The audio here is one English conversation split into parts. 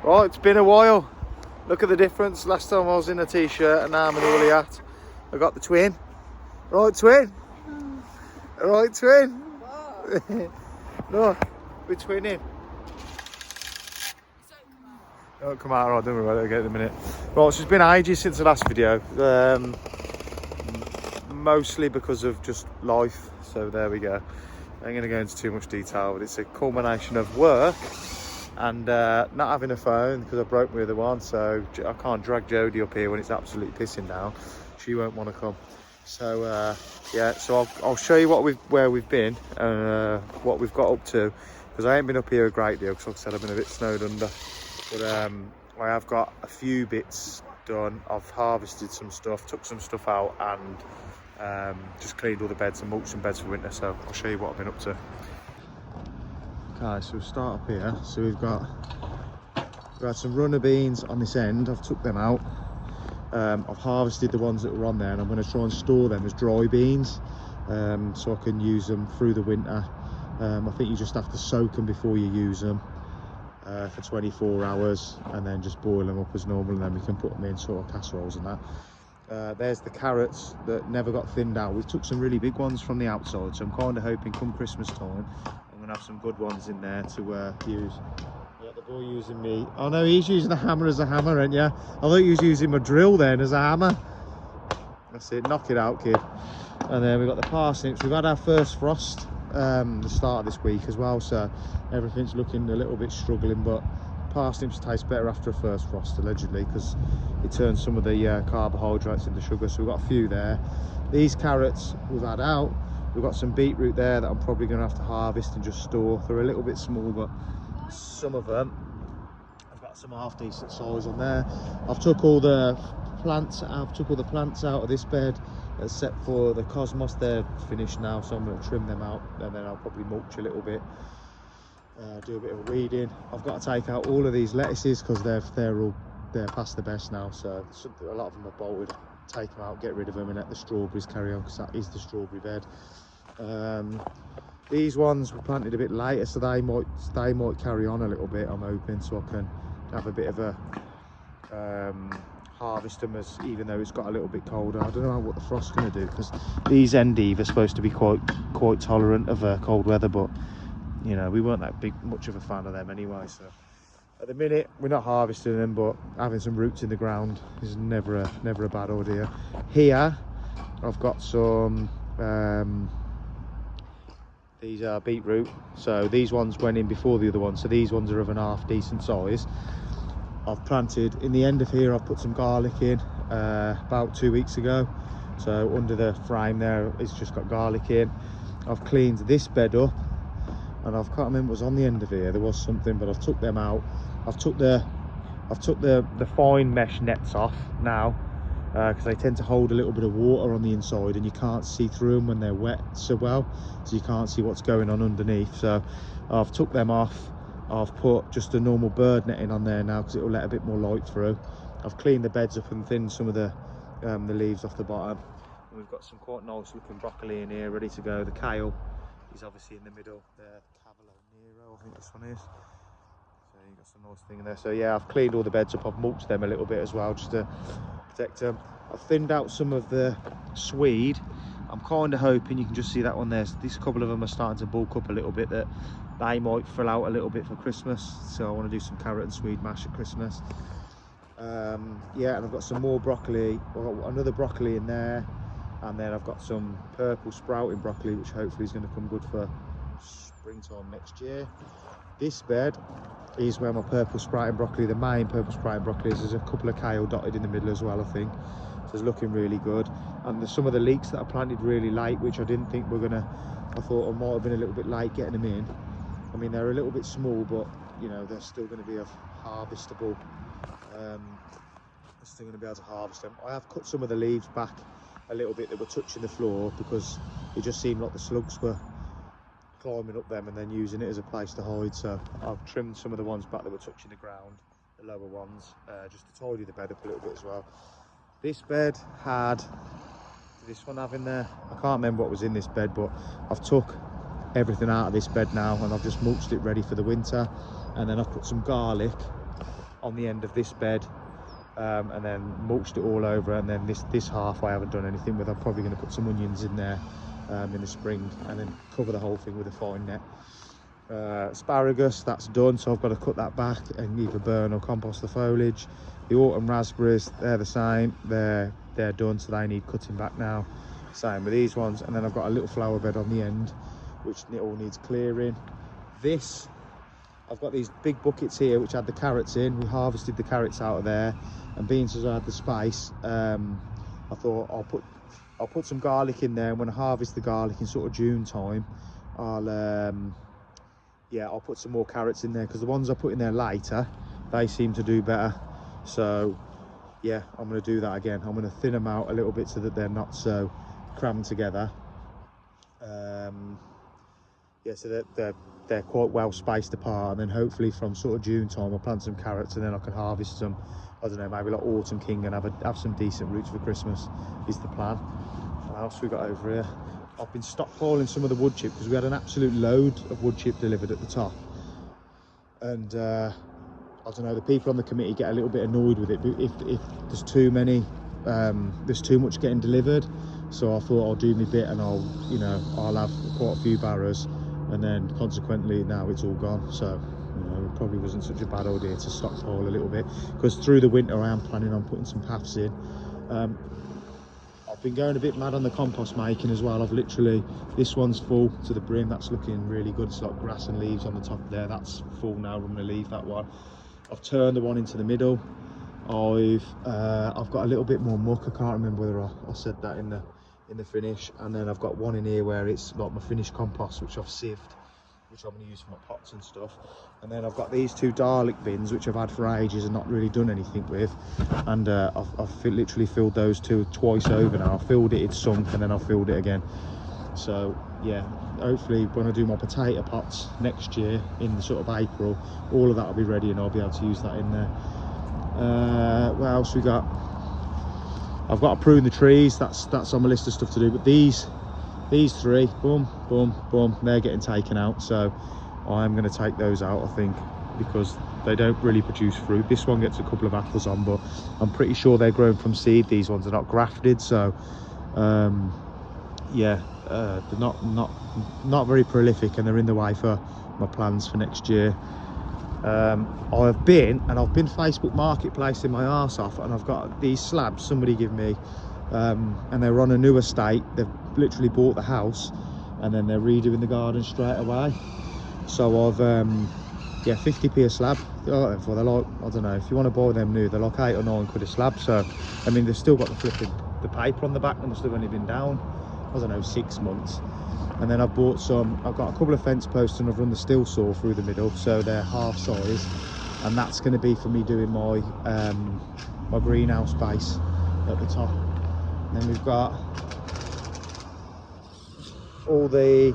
Right, it's been a while. Look at the difference. Last time I was in a t-shirt and now I'm in a woolly hat. I got the twin. Right, twin. Right, twin. Look, we're twinning. Don't come out, right, don't worry about it, I'll get it in a minute. Right, so it's been ages since the last video. Mostly because of just life, so there we go. I ain't going to go into too much detail, but it's a culmination of work and not having a phone because I broke my other one, so I can't drag Jodie up here when it's absolutely pissing down. She won't want to come. So yeah, so I'll show you where we've been and what we've got up to, because I ain't been up here a great deal because like I said, I've been a bit snowed under, but I have got a few bits done. I've harvested some stuff, took some stuff out, and just cleaned all the beds and mulched some beds for winter. So I'll show you what I've been up to. Okay, so we'll start up here. So we've got some runner beans on this end. I've took them out. I've harvested the ones that were on there, and I'm going to try and store them as dry beans, so I can use them through the winter. I think you just have to soak them before you use them for 24 hours, and then just boil them up as normal, and then we can put them in sort of casseroles and that. There's the carrots that never got thinned out. We took some really big ones from the outside, so I'm kind of hoping come Christmas time I'm going to have some good ones in there to use. Yeah, the boy using me. Oh no, he's using the hammer as a hammer, ain't ya? I thought he was using my drill then as a hammer. That's it, knock it out, kid. And then we've got the parsnips. We've had our first frost the start of this week as well, so everything's looking a little bit struggling, but parsnips taste better after a first frost, allegedly, because it turns some of the carbohydrates into sugar. So we've got a few there. These carrots we've had out. We've got some beetroot there that I'm probably going to have to harvest and just store. They're a little bit small, but some of them I've got some half decent size on there. I've took all the plants out of this bed except for the cosmos. They're finished now, so I'm going to trim them out, and then I'll probably mulch a little bit, do a bit of weeding. I've got to take out all of these lettuces because they're past the best now, so a lot of them are bolted. Take them out, get rid of them, and let the strawberries carry on, because that is the strawberry bed. These ones were planted a bit later, so they might carry on a little bit, I'm hoping, so I can have a bit of a harvest them, as even though it's got a little bit colder. I don't know what the frost's going to do, because these endive are supposed to be quite tolerant of cold weather, but you know, we weren't that much of a fan of them anyway. So at the minute we're not harvesting them, but having some roots in the ground is never a bad idea. Here I've got some these are beetroot, so these ones went in before the other ones, so these ones are of an half decent size. I've planted in the end of here, I've put some garlic in about 2 weeks ago, so under the frame there it's just got garlic in. I've cleaned this bed up, and I can't remember what was on the end of here. There was something, but I've took them out. I've took the fine mesh nets off now, because they tend to hold a little bit of water on the inside, and you can't see through them when they're wet so well, so you can't see what's going on underneath. So I've took them off. I've put just a normal bird netting on there now, because it will let a bit more light through. I've cleaned the beds up and thinned some of the leaves off the bottom. And we've got some quite nice looking broccoli in here ready to go. The kale is obviously in the middle. The Cavolo Nero, I think this one is. So you've got some nice thing in there. So yeah, I've cleaned all the beds up. I've mulched them a little bit as well, just to protect them. I've thinned out some of the swede. I'm kind of hoping, you can just see that one there, these couple of them are starting to bulk up a little bit, that they might fill out a little bit for Christmas. So I want to do some carrot and swede mash at Christmas. Yeah, and I've got some more broccoli, another broccoli in there, and then I've got some purple sprouting broccoli, which hopefully is going to come good for springtime next year. This bed is where my purple sprouting broccoli, the main purple sprouting broccoli is. There's a couple of kale dotted in the middle as well, I think. So it's looking really good. And there's some of the leeks that I planted really late, which I didn't think were gonna, I thought I might have been a little bit late getting them in. I mean, they're a little bit small, but you know, they're still going to be harvestable. They're still going to be able to harvest them. I have cut some of the leaves back a little bit that were touching the floor, because it just seemed like the slugs were climbing up them and then using it as a place to hide. So I've trimmed some of the ones back that were touching the ground, the lower ones, just to tidy the bed up a little bit as well. This bed had, did this one have in there? I can't remember what was in this bed, but I've took everything out of this bed now, and I've just mulched it ready for the winter. And then I've put some garlic on the end of this bed, and then mulched it all over, and then this half I haven't done anything with. I'm probably going to put some onions in there in the spring, and then cover the whole thing with a fine net. Asparagus, that's done, so I've got to cut that back and either burn or compost the foliage. The autumn raspberries, they're the same, they're done, so they need cutting back now. Same with these ones. And then I've got a little flower bed on the end which it all needs clearing. This, I've got these big buckets here which had the carrots in. We harvested the carrots out of there, and being as I had the space, I thought I'll put some garlic in there, and when I harvest the garlic in sort of June time, I'll put some more carrots in there, because the ones I put in there later, they seem to do better. So yeah, I'm going to do that again. I'm going to thin them out a little bit so that they're not so crammed together. So that they're quite well spaced apart, and then hopefully from sort of June time I'll plant some carrots, and then I can harvest some, I don't know, maybe like Autumn King, and have some decent roots for Christmas is the plan. What else we got over here? I've been stockpiling some of the wood chip, because we had an absolute load of wood chip delivered at the top, and I don't know, the people on the committee get a little bit annoyed with it, but if there's too many, there's too much getting delivered. So I thought I'll do my bit, and I'll have quite a few barrows, and then consequently now it's all gone. So it probably wasn't such a bad idea to stockpile a little bit, because through the winter I am planning on putting some paths in. I've been going a bit mad on the compost making as well. I've literally, this one's full to the brim, that's looking really good. It's like grass and leaves on the top there, that's full now. I'm going to leave that one. I've turned the one into the middle. I've got a little bit more muck. I can't remember whether I said that in the finish. And then I've got one in here where it's like my finished compost, which I've sieved, which I'm going to use for my pots and stuff. And then I've got these two garlic bins which I've had for ages and not really done anything with, and I've literally filled those two twice over now. I filled it, it's sunk, and then I filled it again. So yeah, hopefully when I do my potato pots next year in sort of April, all of that will be ready and I'll be able to use that in there. What else we got? I've got to prune the trees, that's on my list of stuff to do, but these three, boom, boom, boom, they're getting taken out. So I'm going to take those out, I think, because they don't really produce fruit. This one gets a couple of apples on, but I'm pretty sure they're grown from seed. These ones are not grafted, so they're not very prolific, and they're in the way for my plans for next year. I've been Facebook Marketplace in my arse off, and I've got these slabs somebody give me, and they're on a new estate. They've literally bought the house and then they're redoing the garden straight away. So I've 50p a slab. They're like, I don't know, if you want to buy them new, they're like 8 or 9 quid a slab. So I mean, they've still got the paper on the back. They must have only been down, I don't know, 6 months. And then I've got a couple of fence posts, and I've run the steel saw through the middle, so they're half size, and that's going to be for me doing my my greenhouse base at the top. And then we've got all the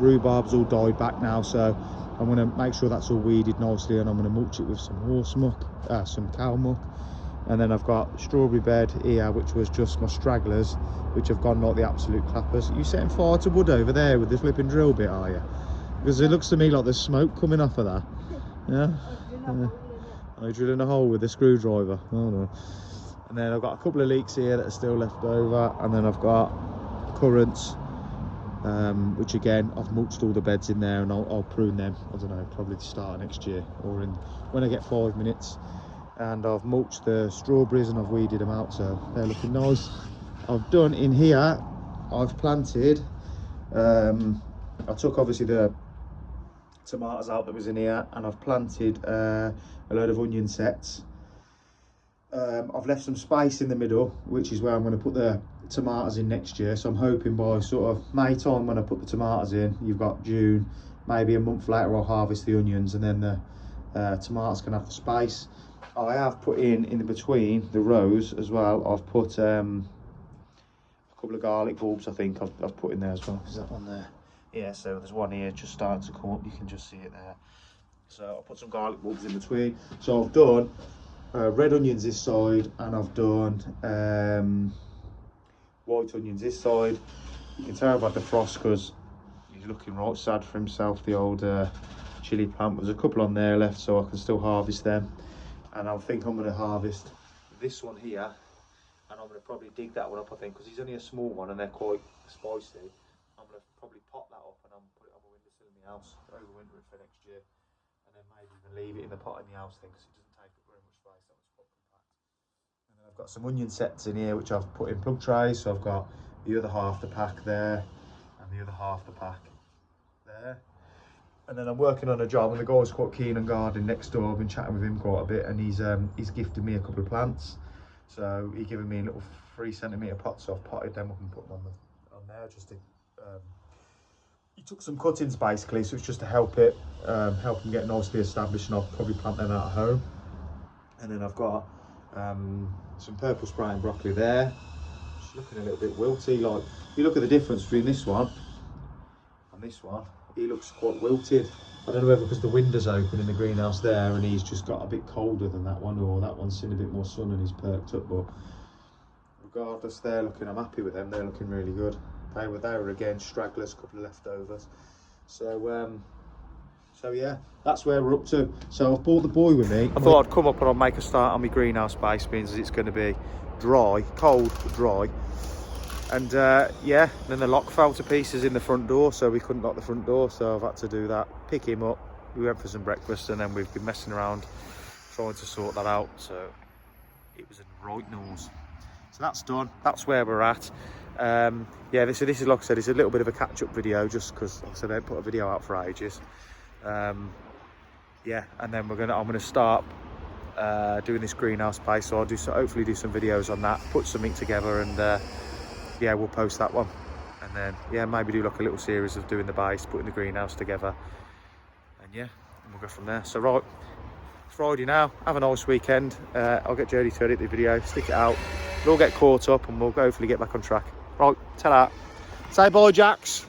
rhubarb's all died back now, so I'm going to make sure that's all weeded nicely, and I'm going to mulch it with some horse muck, some cow muck. And then I've got strawberry bed here, which was just my stragglers, which have gone like the absolute clappers. Are you setting fire to wood over there with the flipping drill bit, are you? Because it looks to me like there's smoke coming off of that. Yeah? Are you drilling a hole with a screwdriver? Oh no. And then I've got a couple of leeks here that are still left over, and then I've got currants, which again, I've mulched all the beds in there, and I'll prune them, I don't know, probably to start next year, or when I get 5 minutes. And I've mulched the strawberries and I've weeded them out, so they're looking nice. I've done in here, I've planted, I took obviously the tomatoes out that was in here, and I've planted a load of onion sets. I've left some space in the middle, which is where I'm going to put the tomatoes in next year. So I'm hoping by sort of May time, when I put the tomatoes in, you've got June, maybe a month later I'll harvest the onions, and then the tomatoes can have the space. I have put in between the rows as well, I've put a couple of garlic bulbs, I think I've put in there as well. Is that on there? Yeah, so there's one here just starting to come up, you can just see it there. So I'll put some garlic bulbs in between. So I've done red onions this side, and I've done white onions this side. You can tell about the frost because he's looking right sad for himself, the old chili plant. There's a couple on there left, so I can still harvest them. And I think I'm going to harvest this one here, and I'm going to probably dig that one up, I think, because he's only a small one and they're quite spicy. I'm going to probably pot that up and I'm put it on the windowsill in the house, overwinter it for next year, and then maybe even leave it in the pot in the house thing, because it doesn't take up very much space. That one's quite compact. And then I've got some onion sets in here which I've put in plug trays, so I've got the other half the pack there and the other half the pack there. And then I'm working on a job, and the guy's quite keen on gardening next door. I've been chatting with him quite a bit, and he's gifted me a couple of plants. So he's given me little 3cm pots, so I've potted them up and put them on there. Just to, he took some cuttings basically, so it's just to help him get nicely established, and I'll probably plant them out at home. And then I've got some purple sprouting broccoli there. Just looking a little bit wilty. Like, if you look at the difference between this one and this one, he looks quite wilted. I don't know whether because the window's open in the greenhouse there and he's just got a bit colder than that one, or that one's seen a bit more sun and he's perked up. But regardless, I'm happy with them. They're looking really good. They were again stragglers, a couple of leftovers. So yeah, that's where we're up to. So I've brought the boy with me. I thought I'd come up and I'll make a start on my greenhouse base, means it's going to be dry, cold but dry. And yeah, then the lock fell to pieces in the front door, so we couldn't lock the front door, so I've had to do that, pick him up. We went for some breakfast, and then we've been messing around trying to sort that out, so it was a right noise. So that's done, that's where we're at. Yeah, this is, like I said, it's a little bit of a catch-up video, just because, like I said, I didn't put a video out for ages. Yeah, and then I'm gonna start doing this greenhouse place, so I'll hopefully do some videos on that, put something together, and yeah, we'll post that one. And then yeah, maybe do like a little series of doing the base, putting the greenhouse together, and yeah, and we'll go from there. So right, it's Friday now, have a nice weekend. I'll get Jodie to edit the video, stick it out, we'll all get caught up, and we'll hopefully get back on track. Right, ta-ra. Say bye, Jax.